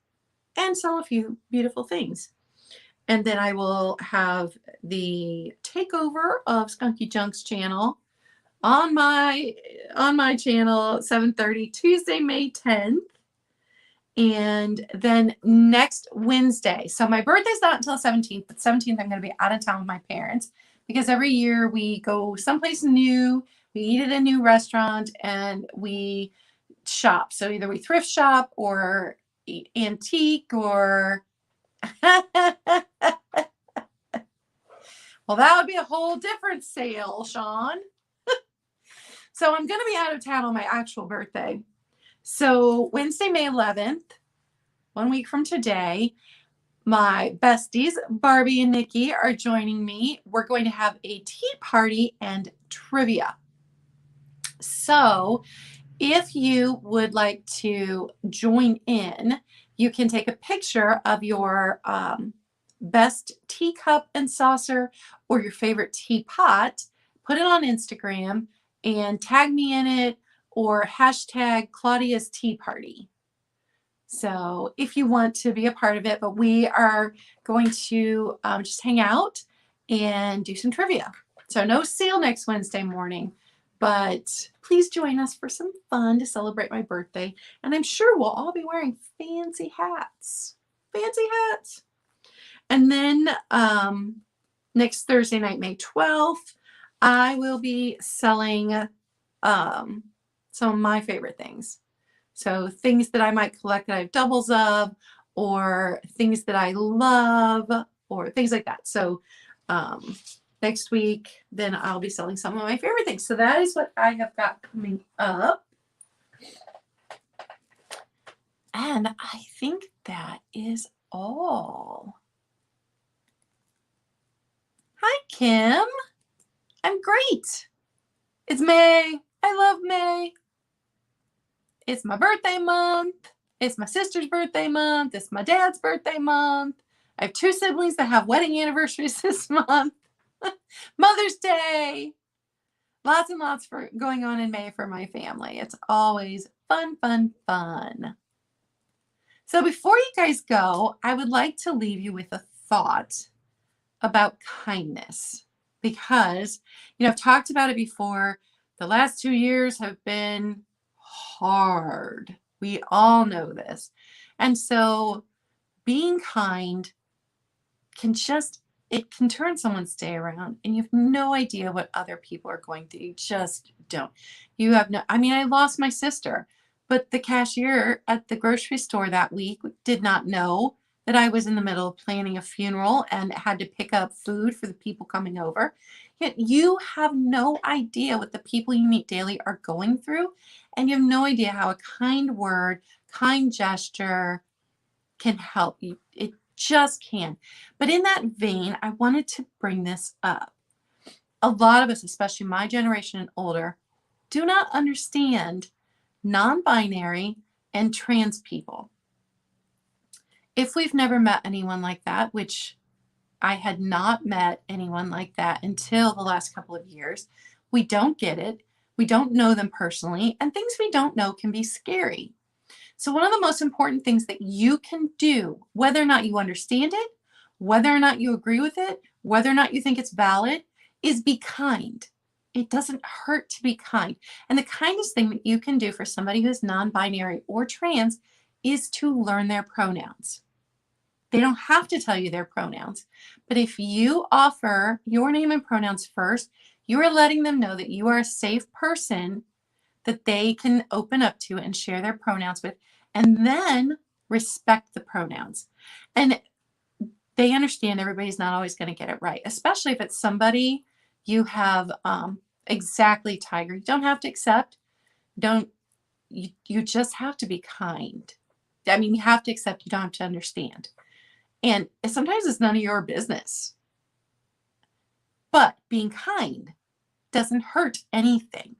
and sell a few beautiful things. And then I will have the takeover of Skunky Junk's channel on my channel, 7:30, Tuesday, May 10th. And then next Wednesday. So my birthday's not until the 17th, but 17th I'm going to be out of town with my parents because every year we go someplace new, we eat at a new restaurant, and we shop. So either we thrift shop or antique or well, that would be a whole different sale, Sean. So I'm going to be out of town on my actual birthday. So Wednesday, May 11th, 1 week from today, my besties, Barbie and Nikki, are joining me. We're going to have a tea party and trivia. So if you would like to join in, you can take a picture of your best teacup and saucer or your favorite teapot, put it on Instagram, and tag me in it or hashtag Claudia's Tea Party. So if you want to be a part of it, but we are going to just hang out and do some trivia. So no sale next Wednesday morning, but please join us for some fun to celebrate my birthday. And I'm sure we'll all be wearing fancy hats. Fancy hats. And then next Thursday night, May 12th, I will be selling some of my favorite things. So things that I might collect that I have doubles of, or things that I love, or things like that. So next week, then I'll be selling some of my favorite things. So that is what I have got coming up. And I think that is all. Hi, Kim. I'm great. It's May. I love May. It's my birthday month. It's my sister's birthday month. It's my dad's birthday month. I have 2 siblings that have wedding anniversaries this month. Mother's Day. Lots and lots going on in May for my family. It's always fun, fun, fun. So before you guys go, I would like to leave you with a thought about kindness. Because, I've talked about it before. The last 2 years have been hard. We all know this. And so being kind it can turn someone's day around, and you have no idea what other people are going through. You just don't. I lost my sister, but the cashier at the grocery store that week did not know that I was in the middle of planning a funeral and had to pick up food for the people coming over. Yet you have no idea what the people you meet daily are going through, and you have no idea how a kind word, kind gesture can help you. It just can. But in that vein, I wanted to bring this up. A lot of us, especially my generation and older, do not understand non-binary and trans people. If we've never met anyone like that, which I had not met anyone like that until the last couple of years, we don't get it. We don't know them personally, and things we don't know can be scary. So one of the most important things that you can do, whether or not you understand it, whether or not you agree with it, whether or not you think it's valid, is be kind. It doesn't hurt to be kind. And the kindest thing that you can do for somebody who's non-binary or trans is to learn their pronouns. They don't have to tell you their pronouns, but if you offer your name and pronouns first, you are letting them know that you are a safe person that they can open up to and share their pronouns with, and then respect the pronouns. And they understand everybody's not always going to get it right, especially if it's somebody you have exactly, Tiger. You don't have to accept. You just have to be kind. I mean, you have to accept, you don't have to understand. And sometimes it's none of your business. But being kind doesn't hurt anything.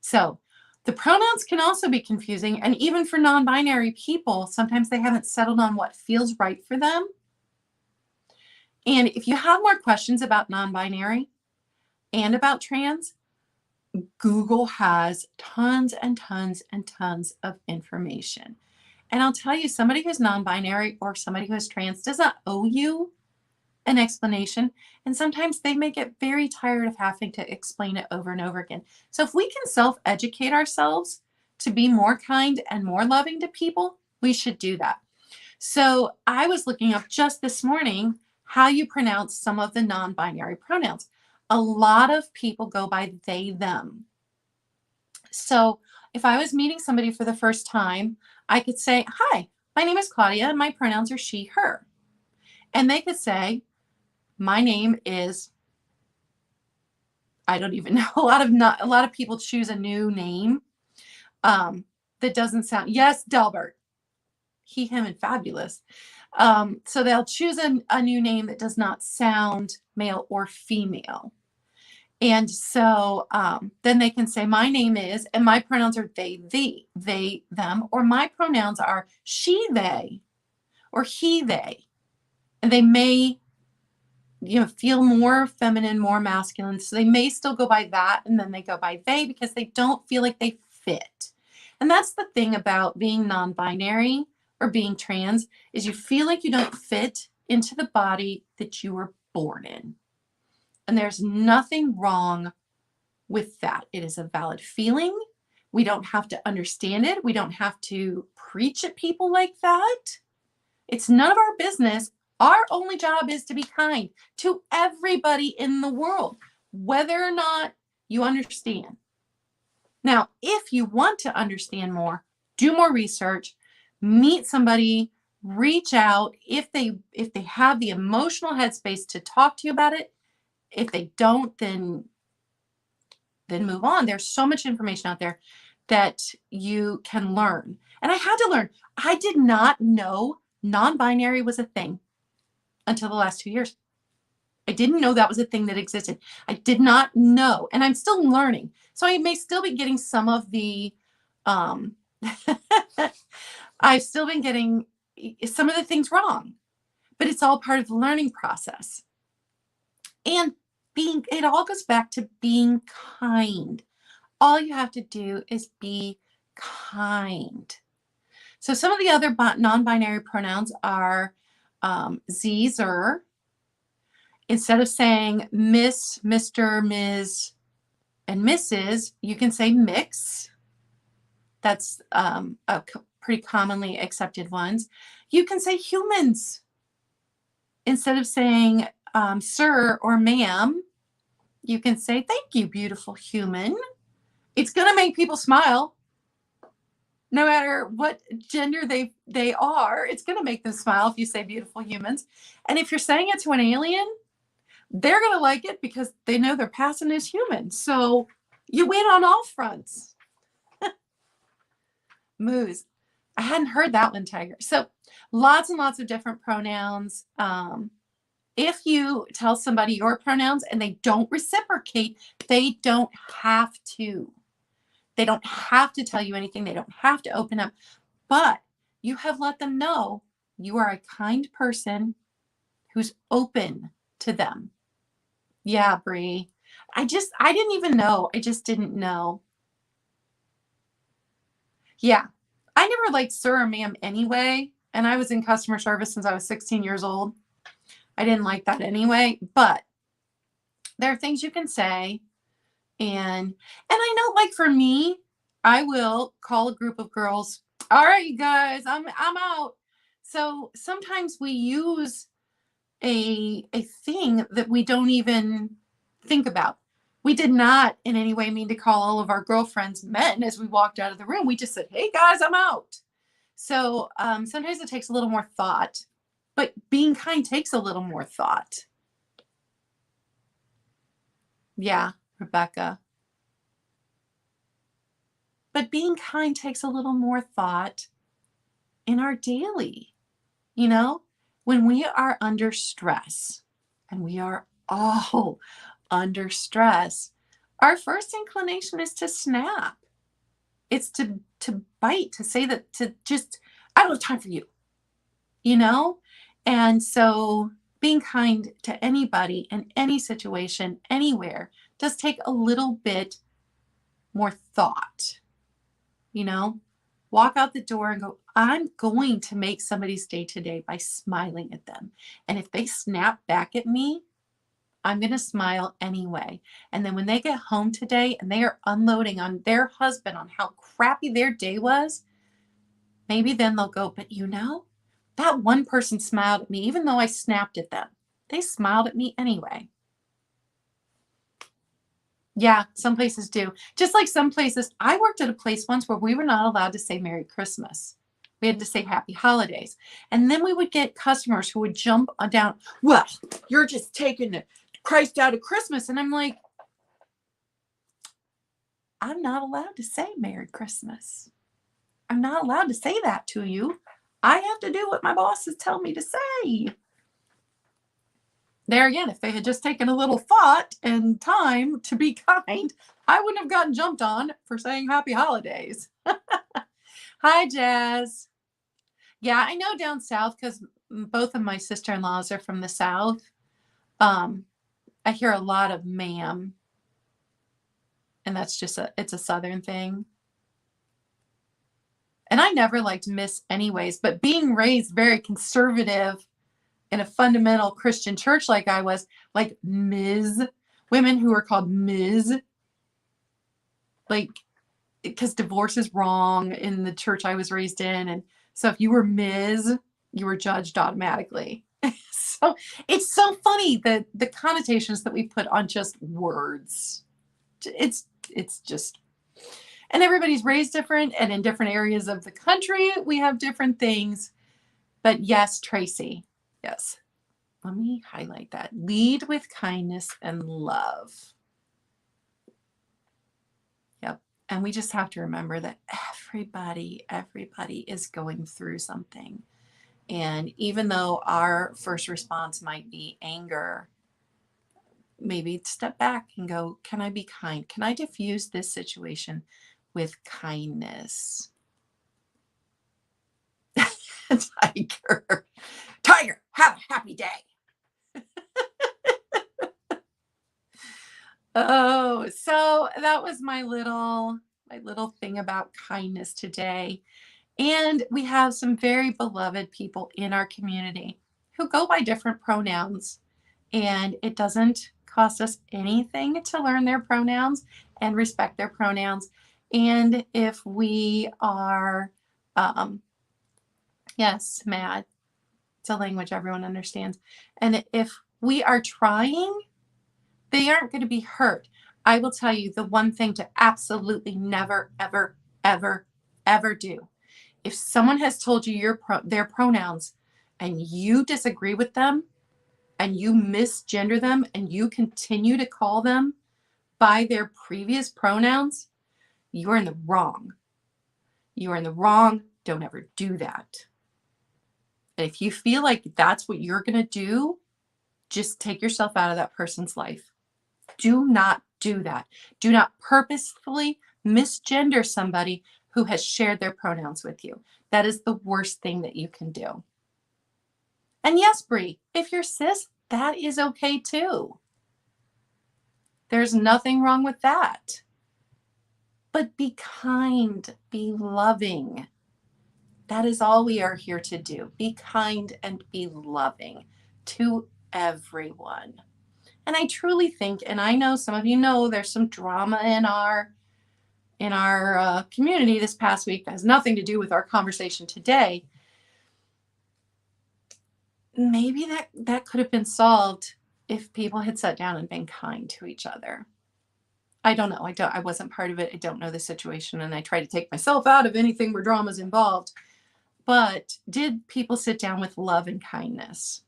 So the pronouns can also be confusing. And even for non-binary people, sometimes they haven't settled on what feels right for them. And if you have more questions about non-binary and about trans, Google has tons and tons and tons of information. And I'll tell you, somebody who's non-binary or somebody who is trans does not owe you an explanation. And sometimes they may get very tired of having to explain it over and over again. So if we can self-educate ourselves to be more kind and more loving to people, we should do that. So I was looking up just this morning how you pronounce some of the non-binary pronouns. A lot of people go by they, them. So if I was meeting somebody for the first time, I could say, hi, my name is Claudia and my pronouns are she, her. And they could say, my name is, I don't even know, a lot of people choose a new name that doesn't sound, yes, Delbert, he, him, and fabulous. So they'll choose a new name that does not sound male or female. And so then they can say, my name is, and my pronouns are they, thee, they, them, or my pronouns are she, they, or he, they. And they may, feel more feminine, more masculine. So they may still go by that, and then they go by they because they don't feel like they fit. And that's the thing about being non-binary or being trans, is you feel like you don't fit into the body that you were born in. And there's nothing wrong with that. It is a valid feeling. We don't have to understand it. We don't have to preach at people like that. It's none of our business. Our only job is to be kind to everybody in the world, whether or not you understand. Now, if you want to understand more, do more research, meet somebody, reach out. If they have the emotional headspace to talk to you about it. If they don't, then move on. There's so much information out there that you can learn. And I had to learn. I did not know non-binary was a thing until the last 2 years. I didn't know that was a thing that existed. I did not know, and I'm still learning. So I may still be getting some of the, I've still been getting some of the things wrong, but it's all part of the learning process. And it all goes back to being kind. All you have to do is be kind. So some of the other non-binary pronouns are ze, zer. Instead of saying Miss, Mr., Ms., and Mrs., you can say mix. That's a pretty commonly accepted ones. You can say humans. Instead of saying sir or ma'am, you can say, thank you, beautiful human. It's going to make people smile. No matter what gender they are, it's going to make them smile if you say beautiful humans. And if you're saying it to an alien, they're going to like it because they know they're passing as human. So you win on all fronts. Moose. I hadn't heard that one, Tiger. So lots and lots of different pronouns. If you tell somebody your pronouns and they don't reciprocate, they don't have to. They don't have to tell you anything. They don't have to open up. But you have let them know you are a kind person who's open to them. Yeah, Bree. I didn't even know. I just didn't know. Yeah. I never liked sir or ma'am anyway. And I was in customer service since I was 16 years old. I didn't like that anyway. But there are things you can say And I know, like, for me, I will call a group of girls. All right, you guys, I'm out. So sometimes we use a thing that we don't even think about. We did not in any way mean to call all of our girlfriends men as we walked out of the room. We just said, hey guys, I'm out. So sometimes it takes a little more thought, but being kind takes a little more thought. Yeah, Rebecca. But being kind takes a little more thought in our daily, you know, when we are under stress, and we are all under stress, our first inclination is to snap. It's to bite, to say that, to just, I don't have time for you, you know? And so being kind to anybody in any situation, anywhere, does take a little bit more thought, you know? Walk out the door and go, I'm going to make somebody's day today by smiling at them. And if they snap back at me, I'm going to smile anyway. And then when they get home today and they are unloading on their husband on how crappy their day was, maybe then they'll go, but you know, that one person smiled at me, even though I snapped at them. They smiled at me anyway. Yeah, some places do. Just like some places, I worked at a place once where we were not allowed to say Merry Christmas. We had to say Happy Holidays. And then we would get customers who would jump down, well, you're just taking the Christ out of Christmas. And I'm like, I'm not allowed to say Merry Christmas. I'm not allowed to say that to you. I have to do what my bosses tell me to say. There again, if they had just taken a little thought and time to be kind, I wouldn't have gotten jumped on for saying Happy Holidays. Hi, Jazz. Yeah, I know down south, because both of my sister-in-laws are from the south. I hear a lot of ma'am, and that's just it's a southern thing. And I never liked Miss anyways, but being raised very conservative in a fundamental Christian church like I was, like Ms., women who are called Ms., like, because divorce is wrong in the church I was raised in. And so if you were Ms., you were judged automatically. So it's so funny that the connotations that we put on just words. It's just, and everybody's raised different, and in different areas of the country, we have different things. But yes, Tracy, yes. Let me highlight that. Lead with kindness and love. Yep. And we just have to remember that everybody is going through something. And even though our first response might be anger, maybe step back and go, can I be kind? Can I diffuse this situation with kindness? Tiger, have a happy day. Oh, so that was my little thing about kindness today. And we have some very beloved people in our community who go by different pronouns, and it doesn't cost us anything to learn their pronouns and respect their pronouns. And if we are, yes, mad, it's a language everyone understands. And if we are trying, they aren't going to be hurt. I will tell you the one thing to absolutely never, ever, ever, ever do. If someone has told you their pronouns and you disagree with them and you misgender them and you continue to call them by their previous pronouns, you are in the wrong. You are in the wrong. Don't ever do that. And if you feel like that's what you're going to do, just take yourself out of that person's life. Do not do that. Do not purposefully misgender somebody who has shared their pronouns with you. That is the worst thing that you can do. And yes, Bree, if you're cis, that is okay too. There's nothing wrong with that. But be kind, be loving. That is all we are here to do. Be kind and be loving to everyone. And I truly think, and I know some of you know there's some drama in our community this past week that has nothing to do with our conversation today. Maybe that could have been solved if people had sat down and been kind to each other. I don't know. I wasn't part of it. I don't know the situation, and I try to take myself out of anything where drama's involved. But did people sit down with love and kindness?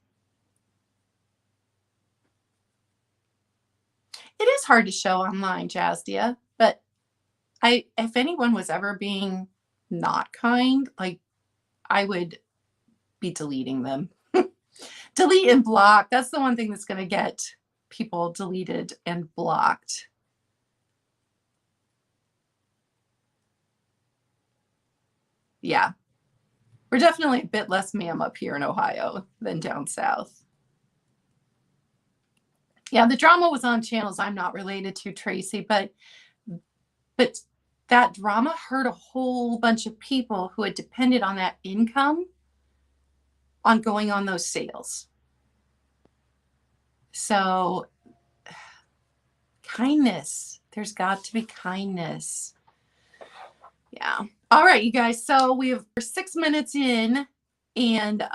It is hard to show online, Jazdia, but if anyone was ever being not kind, like, I would be deleting them. Delete and block. That's the one thing that's going to get people deleted and blocked. Yeah. We're definitely a bit less ma'am up here in Ohio than down south. Yeah, the drama was on channels I'm not related to, Tracy, but that drama hurt a whole bunch of people who had depended on that income on going on those sales. So kindness, there's got to be kindness. Yeah. All right, you guys. So we're 6 minutes in and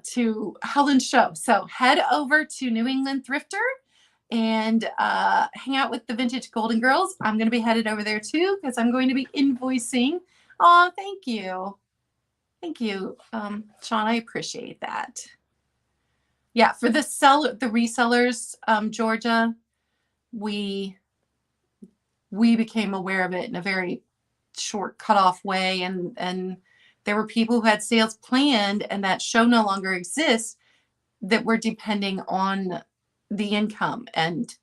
to Helen's show. So head over to New England Thrifter and hang out with the Vintage Golden Girls. I'm going to be headed over there too because I'm going to be invoicing. Oh, thank you. Thank you, Sean. I appreciate that. Yeah, for the resellers, Georgia, we became aware of it in a very short cutoff way, and there were people who had sales planned and that show no longer exists that were depending on the income. And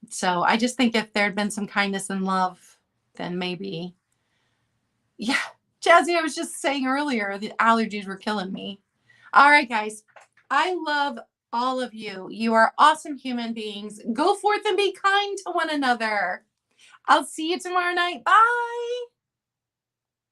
so I just think if there had been some kindness and love, then maybe, yeah. Jazzy, I was just saying earlier, the allergies were killing me. All right, guys. I love all of you. You are awesome human beings. Go forth and be kind to one another. I'll see you tomorrow night. Bye.